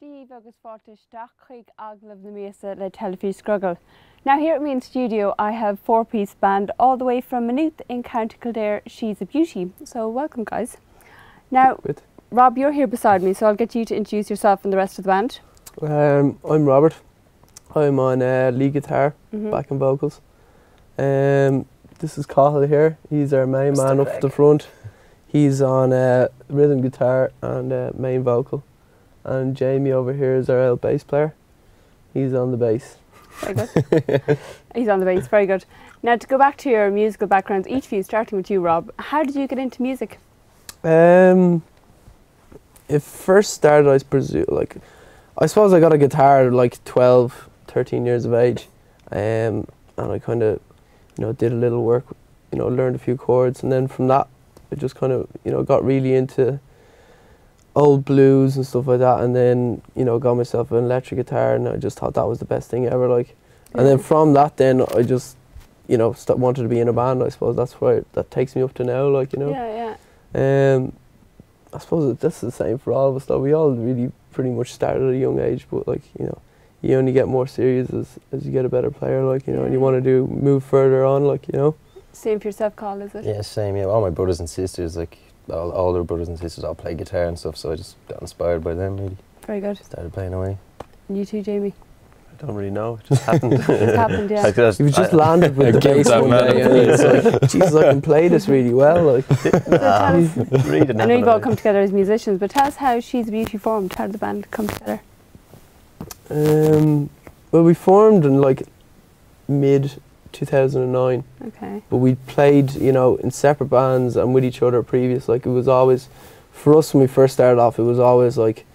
Díomh agus fáilte Dach chuig aglah na Míosa le telefiche Scrogall. Now here at me in studio I have four-piece band all the way from Maynooth in County Kildare. She's a beauty. So welcome guys. Now Rob, you're here beside me, so I'll get you to introduce yourself and the rest of the band. I'm Robert. I'm on lead guitar, backing vocals. This is Cahill here. He's our main man up the front. He's on rhythm guitar and main vocal. And Jamie over here is our bass player. He's on the bass. Very good. He's on the bass, very good. Now to go back to your musical backgrounds, each of you, starting with you Rob, how did you get into music? It first started, I suppose I got a guitar at like 12, 13 years of age. And I kind of, did a little work, learned a few chords, and then from that I just kind of, got really into old blues and stuff like that, and then, got myself an electric guitar, and I just thought that was the best thing ever, like. And then from that, then I just, wanted to be in a band. I suppose that's where that takes me up to now, like, Yeah, yeah. I suppose that's the same for all of us, though. We all really pretty much started at a young age, but like, you only get more serious as you get a better player, like, and you want to move further on, like, Same for yourself, Carl, is it? Yeah, same, yeah. All my brothers and sisters, like, all older brothers and sisters all play guitar and stuff, so I just got inspired by them, really. Very good. Started playing away. And you too, Jamie? I don't really know, it just happened. It just happened, yeah. He just landed with the bass one day, and it's like, Jesus, I can play this really well, like. So tell us, I know you've all come together as musicians, but tell us how She's a Beauty formed. How did the band come together? Well, we formed in like mid 2009. Okay. But we played, in separate bands and with each other previous. Like, it was always, for us when we first started off, it was always like,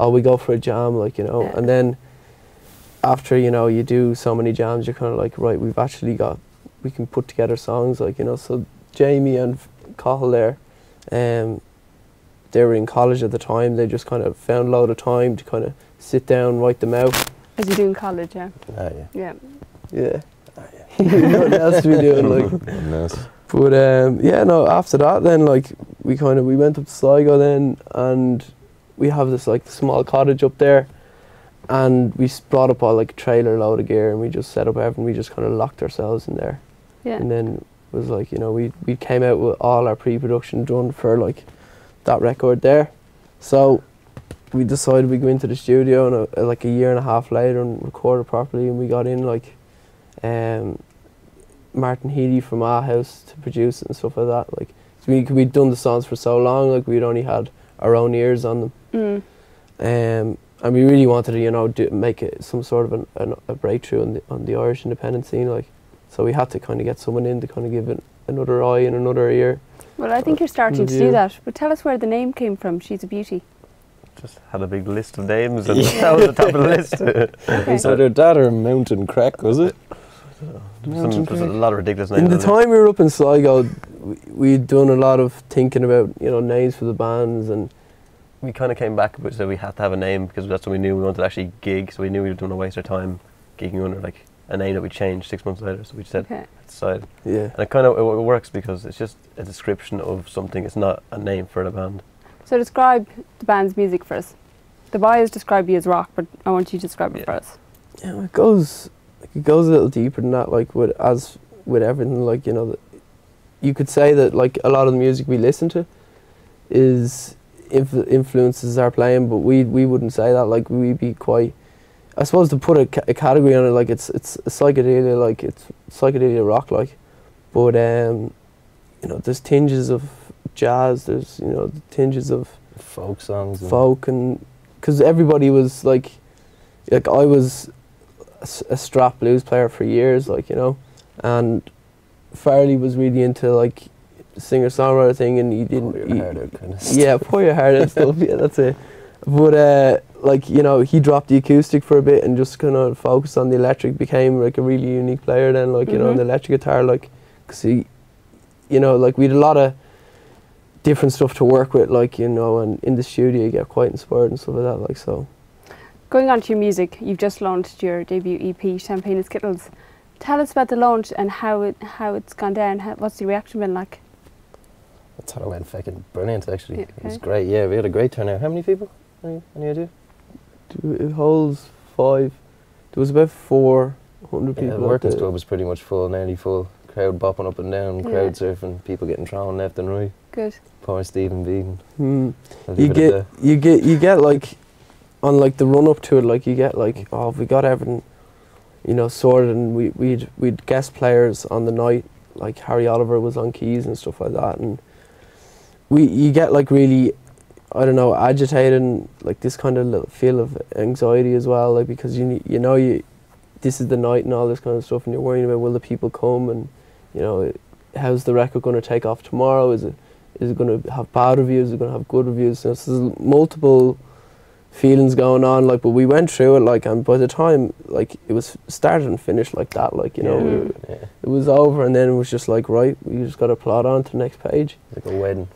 oh, we go for a jam, like, Yeah. And then after, you do so many jams, you're kind of like, right, we can put together songs, like, So Jamie and Cahill there, they were in college at the time. They just kind of found a load of time to kind of sit down, write them out. As you do in college, yeah? Yeah. Yeah. Yeah. Nothing else to be doing, like. Nice. But after that, then like we went up to Sligo then, and we have this like small cottage up there, and we brought up all like a trailer load of gear, and we just set up everything. We just kind of locked ourselves in there. Yeah. And then it was like, we came out with all our pre-production done for like that record there. So we decided we'd go into the studio and like a year and a half later and record it properly, and we got in like Martin Healy from our house to produce it and stuff like that. Like, so we'd done the songs for so long, like we'd only had our own ears on them. And we really wanted to, make it some sort of a breakthrough on the Irish independent scene, like. So we had to kind of get someone in to kind of give it another eye and another ear. Well, I think you're starting to do that. But tell us where the name came from, She's a Beauty. Just had a big list of names, and that was the top of the list. Okay. So their dad or Mountain Crack, was it? There's a lot of ridiculous names. In the time we were up in Sligo, we'd done a lot of thinking about, names for the bands, and we kind of came back, but so we had to have a name because that's when we knew we wanted to actually gig. So we knew we didn't want to waste our time gigging under like a name that we changed 6 months later. So we just said, decided. Yeah. And it works because it's just a description of something. It's not a name for the band. So describe the band's music for us. The bios describe you as rock, but I want you to describe it for us. Yeah, it goes a little deeper than that, like with everything, like, you could say that like a lot of the music we listen to is influences our playing, but we wouldn't say that. Like, we'd be quite, I suppose, to put a category on it, like it's psychedelia, like it's psychedelia rock, like, but there's tinges of jazz, there's the tinges of folk songs, and because everybody was like I was a strap blues player for years, like, and Farley was really into like singer-songwriter thing, and he didn't pour your heart out kind of yeah, pour your heart out stuff, yeah, that's it. But like, he dropped the acoustic for a bit and just kind of focused on the electric, became like a really unique player then, like, on the electric guitar, like, because he, like, we had a lot of different stuff to work with, like, and in the studio you get quite inspired and stuff like that, like, so. Going on to your music, you've just launched your debut EP, Champagne is Kittles. Tell us about the launch and how it's gone down. What's the reaction been like? I thought it went fucking brilliant, actually. Yeah, It was great, yeah. We had a great turnout. How many people? Any idea? It holds 5. There was about 400 people. Yeah, the out workers' there. club was pretty much full, nearly full. Crowd bopping up and down, Yeah. crowd surfing, people getting thrown left and right. Good. Poor Stephen Beaton. I'll You leave it at you get like on like the run up to it, like you get like, oh, we got everything, you know, sorted, and we'd guest players on the night, like Harry Oliver was on keys and stuff like that, and you get like really, I don't know, agitated and like this kind of little feel of anxiety as well, like because this is the night and all this kind of stuff, and you're worrying about will the people come, and you know, how's the record going to take off tomorrow? Is it going to have bad reviews? Is it going to have good reviews? So there's multiple feelings going on, like, but we went through it, like, and by the time like it was started and finished like that, like, you know, it was over, and then it was just like, right, we just got to plod on to the next page. like a wedding.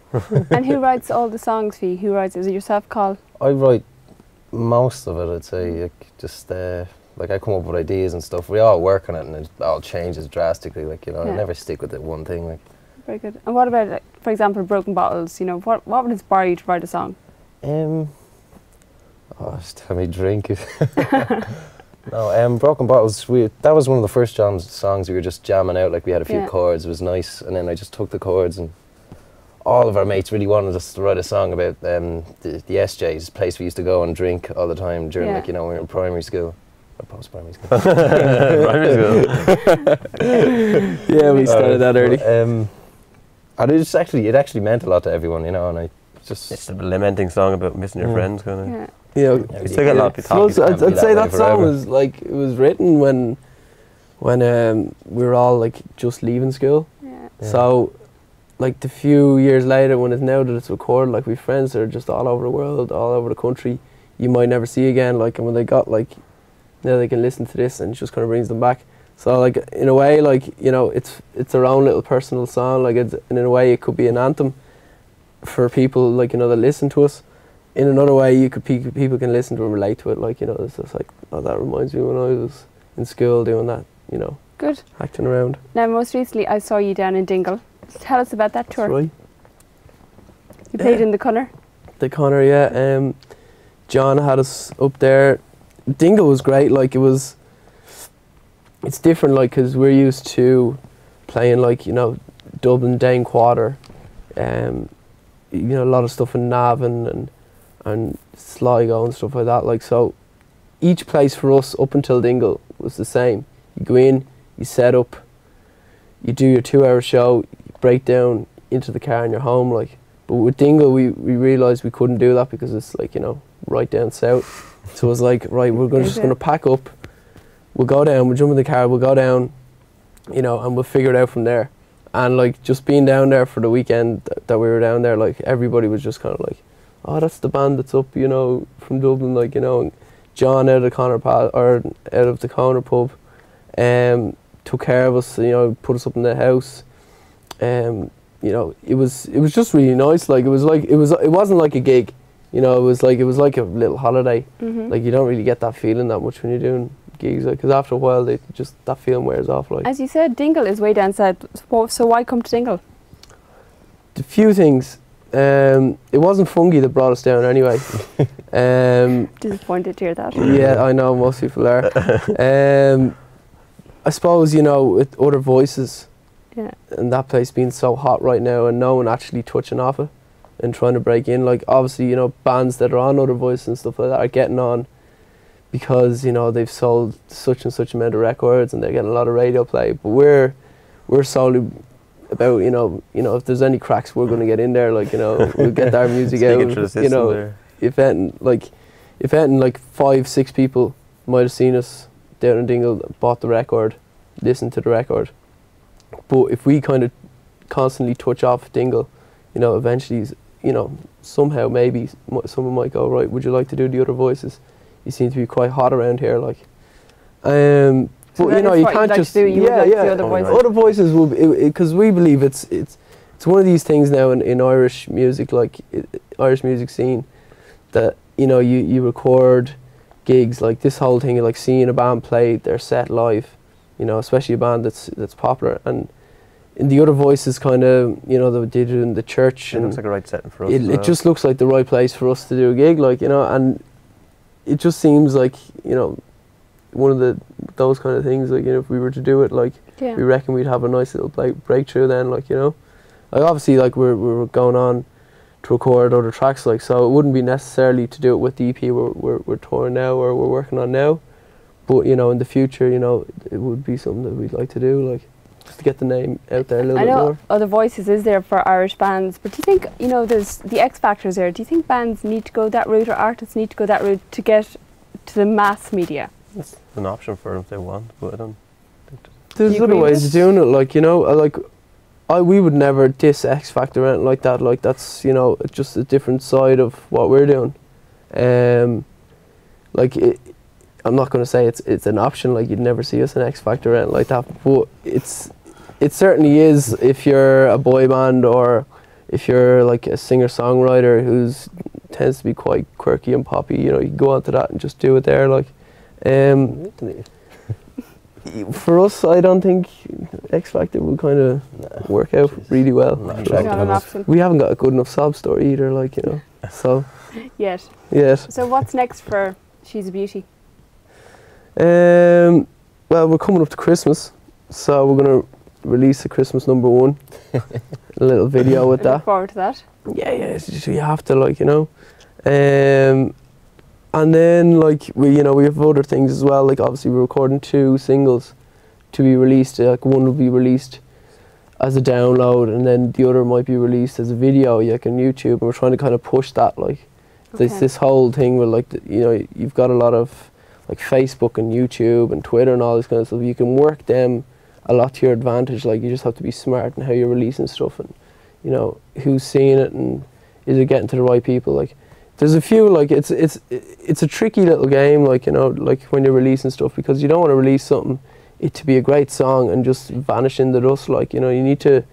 And who writes all the songs for you? Who writes? Is it yourself, Carl? I write most of it, I'd say. Like, just like I come up with ideas and stuff. We all work on it, and it all changes drastically. Like, you know, I never stick with it one thing. Like, very good. And what about, like, for example, Broken Bottles? You know, what would inspire you to write a song? just have me drink it. No, Broken Bottles. That was one of the first songs we were just jamming out. Like, we had a few chords. It was nice, and then I just took the chords, and all of our mates really wanted us to write a song about the SJ's place we used to go and drink all the time during, like, you know, when we were in primary school. Or post-primary school. Primary school. Yeah, we started that early. And it actually meant a lot to everyone, you know, and I just... It's a lamenting song about missing your friends, kind of. Yeah. Yeah, We still get a lot of people talking. I'd say that song was like, it was written when we were all like just leaving school. Yeah. So like the few years later, when it's now that it's recorded, like we've friends that are just all over the world, all over the country, you might never see again, like, and when they got like, now they can listen to this and it just kind of brings them back. So like in a way, like, you know, it's their own little personal song, like and in a way it could be an anthem for people, like, you know, that listen to us. In another way, people can listen to and relate to it, like, you know, it's just like, oh, that reminds me when I was in school doing that, you know. Good. Acting around. Now, most recently I saw you down in Dingle. Tell us about that tour. That's right. You played in the Connor. The Connor, yeah. John had us up there. Dingle was great, like it's different, like, because we're used to playing, like, you know, Dublin, Dane Quarter, you know, a lot of stuff in Navan and Sligo and stuff like that, like, so each place for us up until Dingle was the same. You go in, you set up, you do your 2-hour show, you break down into the car and you're home, like. But with Dingle, we realised we couldn't do that because it's, like, you know, right down south. So it was like, right, we're just going to pack up, we'll go down, we'll jump in the car, we'll go down, you know, and we'll figure it out from there. And like, just being down there for the weekend that we were down there, like, everybody was just kind of like, oh, that's the band that's up, you know, from Dublin, like, you know. And John out of the Corner pub, took care of us, you know, put us up in the house. You know, it was just really nice. Like, it wasn't like a gig, you know. It was like a little holiday. Like, you don't really get that feeling that much when you're doing gigs, like, because after a while that feeling wears off. Like, as you said, Dingle is way down south. So why come to Dingle? A few things. It wasn't Fungi that brought us down anyway. Disappointed to hear that. Yeah, I know, most people are. I suppose, you know, with Other Voices, and that place being so hot right now and no one actually touching off it and trying to break in, like, obviously, you know, bands that are on Other Voices and stuff like that are getting on because, you know, they've sold such and such amount of records and they're getting a lot of radio play. But we're solely about, you know, if there's any cracks, we're going to get in there, like, you know, we'll get our music out, you know. There. If anything, like 5-6 people might have seen us down in Dingle, bought the record, listened to the record. But if we kind of constantly touch off Dingle, you know, eventually, you know, somehow maybe someone might go, right, would you like to do the Other Voices? You seem to be quite hot around here, like. So but, you know, you can't just Other Voices will, because we believe it's one of these things now in Irish music, like Irish music scene, that, you know, you record gigs, like this whole thing of like seeing a band play their set live, you know, especially a band that's popular, and in the Other Voices kind of, you know, they did it in the church. It looks like a right setting for us. It just looks like the right place for us to do a gig, like, you know, and it just seems like, you know, one of those kind of things, like, you know, if we were to do it, like, we reckon we'd have a nice little breakthrough then, like, you know. Like, obviously, like, we're going on to record other tracks, like, so it wouldn't be necessarily to do it with the EP we're touring now or we're working on now, but, you know, in the future, you know, it would be something that we'd like to do, like, just to get the name out there a little bit more. I know other voices is there for Irish bands, but do you think, you know, there's the X Factors there, do you think bands need to go that route or artists need to go that route to get to the mass media? It's an option for them if they want, but I don't think there's other ways of doing it, like, you know, like, we would never diss X Factor or anything like that, like, that's, you know, just a different side of what we're doing. Like, I'm not going to say it's an option, like, you'd never see us in X Factor or anything like that, but it certainly is if you're a boy band or if you're like a singer-songwriter who's tends to be quite quirky and poppy, you know, you can go onto that and just do it there, like. For us, I don't think X Factor will kind of work out really well. We haven't got a good enough sob story either, like, you know. So Yet. So what's next for She's a Beauty? Well, we're coming up to Christmas, so we're going to release a Christmas number 1, a little video with that. Look forward to that. Yeah, you have to, like, you know. And then, like, we have other things as well. Like, obviously, we're recording 2 singles to be released. Like, one will be released as a download, and then the other might be released as a video, like, on YouTube. And we're trying to kind of push that, like, this whole thing where, like, you know, you've got a lot of, like, Facebook and YouTube and Twitter and all this kind of stuff. You can work them a lot to your advantage. Like, you just have to be smart in how you're releasing stuff, and, you know, who's seeing it and is it getting to the right people. Like, there's a few, like, it's a tricky little game, like, you know, like, when you're releasing stuff, because you don't want to release something it to be a great song and just vanish in the dust. Like, you know, you need to,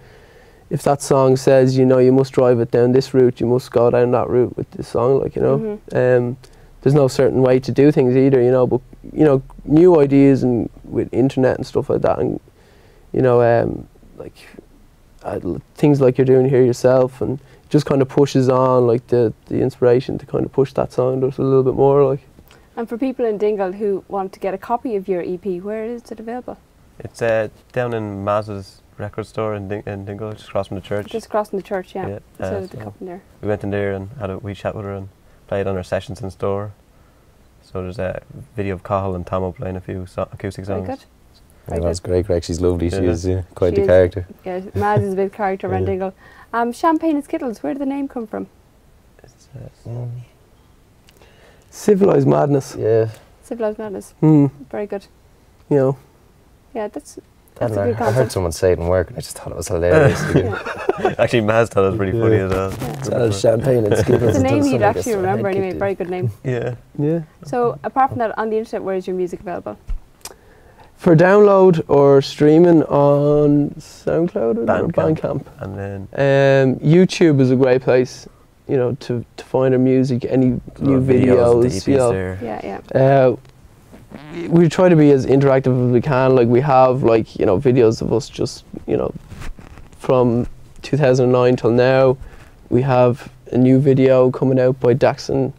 if that song says, you know, you must drive it down this route, you must go down that route with this song, like, you know. There's no certain way to do things either, you know, but, you know, new ideas and with internet and stuff like that, and, you know, like, things like you're doing here yourself, and just kind of pushes on, like, the inspiration to kind of push that song just a little bit more, like. And for people in Dingle who want to get a copy of your EP, where is it available? It's down in Maz's record store in Dingle, just across from the church. Just crossing the church, yeah. So the so cup in there. we went in there and had a wee chat with her and played on our sessions in store. So there's a video of Cahill and Tomo playing a few acoustic songs. Very good. Yeah, that's great, Greg. She's lovely. Yeah. She is quite the character. Yeah, Maz is a big character around Dingle. Champagne and Skittles, where did the name come from? It's, Civilized madness. Yeah. Civilized Madness. Very good. You know. Yeah, that's a good concept. I heard someone say it in work and I just thought it was hilarious. Actually, Maz thought it was pretty funny as well. Yeah. Champagne and Skittles. It's a name you'd actually remember anyway. Very good name. Yeah. So apart from that, on the internet, where is your music available? For download or streaming on SoundCloud or Bandcamp. And then YouTube is a great place, you know, to find our music, any new videos, you know. We try to be as interactive as we can. Like, we have, like, you know, videos of us just, you know, from 2009 till now. We have a new video coming out by Daxon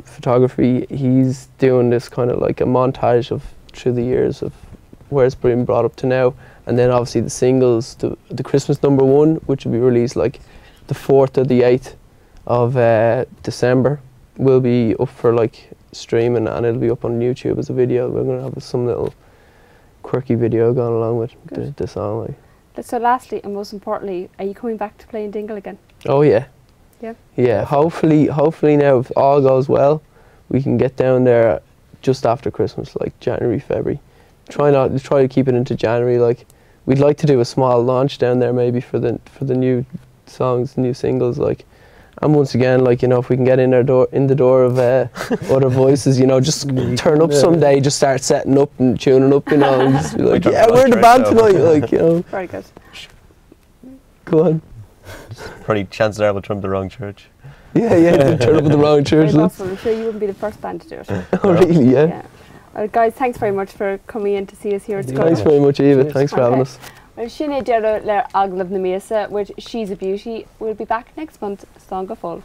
Photography. He's doing this kind of like a montage of through the years of where it's been brought up to now, and then obviously the singles, the Christmas number 1, which will be released like the 4th or the 8th of December, will be up for like streaming, and it'll be up on YouTube as a video. We're going to have some little quirky video going along with the song. Like. So lastly and most importantly, are you coming back to play in Dingle again? Oh yeah. Yeah, hopefully now, if all goes well, we can get down there just after Christmas, like January, February. Try to keep it into January. Like, we'd like to do a small launch down there maybe for the new songs, new singles, like. And once again, like, you know, if we can get in the door of other voices, you know, just turn up someday, just start setting up and tuning up, you know, and just be like, yeah, we're the band tonight, like, you know. Very good. Go on. Probably chances are we'll turn up the wrong church. Yeah, turn up at the wrong church. I'm sure you wouldn't be the first band to do it. Oh, really? Yeah. Well, guys, thanks very much for coming in to see us here at Scrogall. Thanks very much, Eva. Thanks for having us. Well, Sinead Dero le Aglav na Mesa with She's a Beauty. We'll be back next month. Song of Fall.